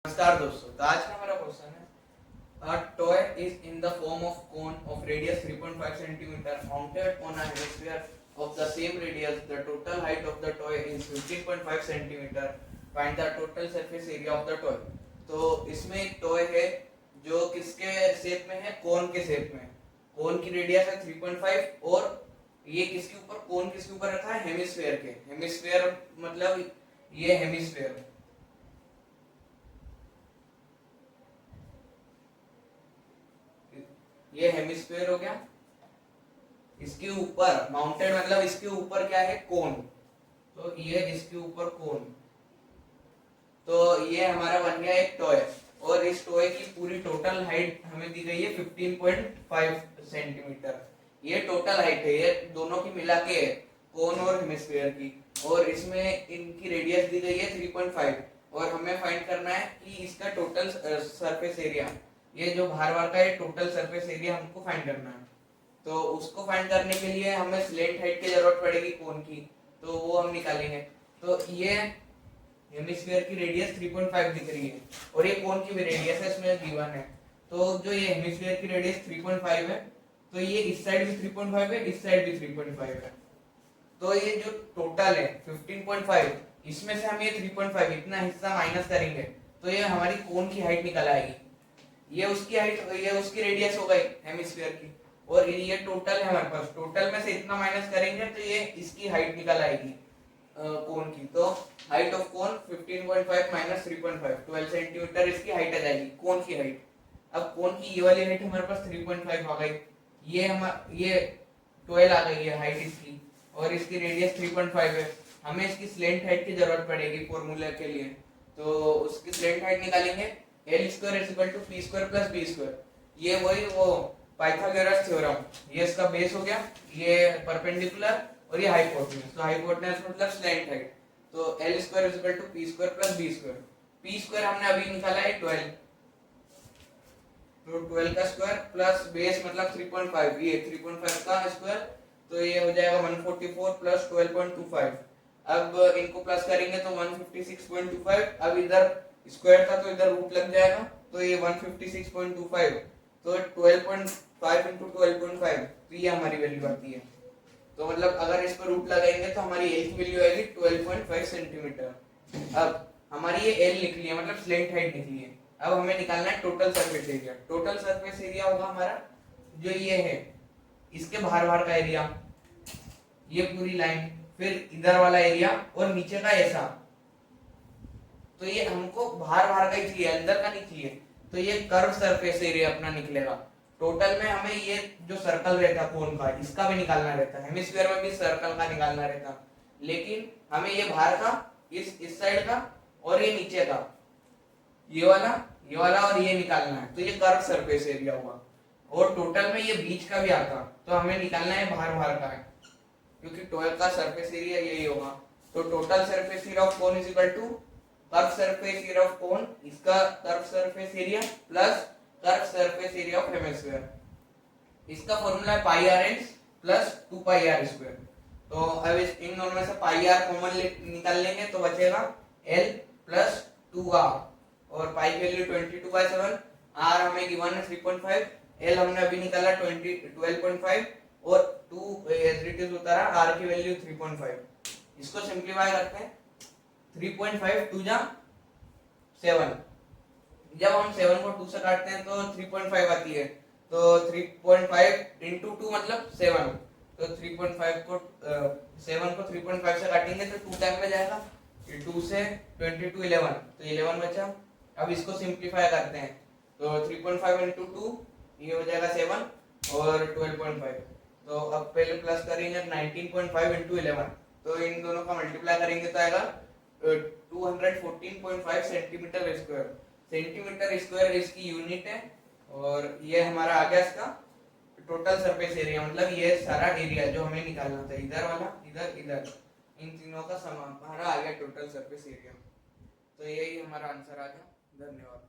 नमस्कार दोस्तों, तो आज का हमारा क्वेश्चन है a toy is in the form of cone of radius 3.5 centimeter mounted on a hemisphere of the same radius. The total height of the toy is 15.5 centimeter. Find the total surface area of the toy. तो इसमें एक toy है जो किसके shape में है? कोन के shape में। कोन की रेडियस है 3.5 और ये किसके ऊपर, कोन किसके ऊपर रखा है? हेमिस्फेयर के। हेमिस्फेयर मतलब ये हेमिस्फेयर, ये हेमिस्फीयर हो गया। इसके ऊपर माउंटेड मतलब इसके ऊपर क्या है? कोन। तो ये इसके ऊपर कोन, तो ये हमारा बन गया एक टॉय। और इस टॉय की पूरी टोटल हाइट हमें दी गई है 15.5 सेंटीमीटर। ये टोटल हाइट है, ये दोनों की मिला के कोन और हेमिस्फीयर की। और इसमें इनकी रेडियस दी गई है 3.5 और हमें फाइंड करना है कि इसका टोटल सरफेस एरिया, ये जो बाहर का है टोटल सरफेस एरिया हमको फाइंड करना है। तो उसको फाइंड करने के लिए हमें स्लेंट हाइट की जरूरत पड़ेगी कोन की, तो वो हम निकालेंगे। तो ये हेमिस्फीयर की रेडियस 3.5 दिख रही है और ये कोन की भी रेडियस है, इसमें गिवन है। तो जो ये हेमिस्फीयर की रेडियस 3.5 है, तो ये इस साइड भी 3.5 है, इस साइड भी 3.5 है। तो ये जो टोटल है 15.5, इसमें से हम ये 3.5 इतना हिस्सा माइनस करेंगे तो ये हमारी कोन की हाइट निकल आएगी। ये उसकी हाइट, ये उसकी रेडियस हो गई हेमिस्फीयर की, और ये टोटल है हमारे पास। टोटल में से इतना माइनस करेंगे तो ये इसकी हाइट निकल आएगी कोन की। तो height of cone 15.5 minus 3.5, 12 centimetre इसकी हाइट आ जाएगी, कोन की हाइट। अब कोन की ये वाली हाइट हमारे पास 3.5 आ गई, ये 12 आ गई है हाइट इसकी, और इसकी रेडियस 3.5 है। हमें इसकी स्लेंट हाइट की जरूरत पड़ेगी फॉर्मूला के लिए, तो उसकी स्लेंट हाइट निकालेंगे। L square is equal to P square plus B square. ये वही वो पाइथागोरस थ्योरम, ये इसका बेस हो गया, ये परपेंडिकुलर और ये हाइपोटेन्यूज। तो हाइपोटेन्यूज मतलब स्लैंट हाइट। तो L square is equal to P square plus B square. P square हमने अभी निकाला है 12, तो 12 का स्क्वायर प्लस बेस मतलब 3.5, ये 3.5 का स्क्वायर, तो ये हो जाएगा 144 प्लस 12.25। अब इनको प्लस करेंगे तो 156.25। अब इधर स्क्वायर था तो इधर रूट लग जाएगा, तो ये 156.25, तो 12.5 इंटू 12.5, तो ये हमारी वैल्यू आती है। तो मतलब अगर इस पर रूट लगाएंगे तो हमारी एल की वैल्यू आएगी 12.5 सेंटीमीटर। अब हमारी ये एल निकली है, मतलब स्लेंट हाइट निकली है। अब हमें निकालना है total surface area. Total surface area होगा हमारा जो ये है, इसके बाहर का एरिया, ये पूरी लाइन, फिर इधर वाला एरिया और नीचे का ऐसा। तो ये हमको बाहर का ही चाहिए, अंदर का नहीं चाहिए। तो ये कर्व सरफेस एरिया अपना निकलेगा। टोटल में हमें ये जो सर्कल रहता कोन का, इसका भी निकालना रहता, हेमिस्फीयर में भी सर्कल का निकालना रहता, लेकिन हमें ये बाहर का, इस साइड का और ये नीचे का, ये वाला और ये निकालना है। तो ये कर्व सरफेस एरिया हुआ। और टोटल में ये बीच का भी आता, तो हमें निकालना है बाहर का है, क्योंकि टॉय का सरफेस एरिया यही होगा। तो total surface area of cone is equal to curve surface area of cone, इसका curve surface area plus curve surface area of hemisphere. इसका फॉर्मूला है pi r n plus 2 pi r square. तो अब इन दोनों में से पाई आर कॉमन निकाल लेंगे तो बचेगा एल प्लस 2r, और पाई की वैल्यू 22/7, आर हमें गिवन है 3.5, एल हमने अभी निकाला 12.5 और 2 एज इट इज उतारा, आर की वैल्यू 3.5। इसको सिंप्लीफाई करते हैं, 3.5 2 जा 7, जब हम 7 को 2 से काटते हैं तो 3.5 आती है। तो 3.5 इंटू 2 मतलब 7, तो 3.5 को 7 को 3.5 से काटेंगे तो 2 टाइम में जाएगा, 2 से 22 11, तो 11 बचा। अब इसको सिंप्लीफाई करते हैं, तो 3.5 इंटू 2 ये हो जाएगा 7 और 12.5। तो अब पहले प्लस करेंगे 19.5 इंटू 11, तो इन दोनों का मल्टीप्लाई करेंगे तो आएगा 214.5 सेंटीमीटर स्क्वायर। सेंटीमीटर स्क्वायर इसकी यूनिट है, और ये हमारा आ गया इसका टोटल सरफेस एरिया, मतलब ये सारा एरिया जो हमें निकालना था, इधर वाला, इधर, इन तीनों का समान हमारा आ गया टोटल सरफेस एरिया। तो यही हमारा आंसर आ गया। धन्यवाद।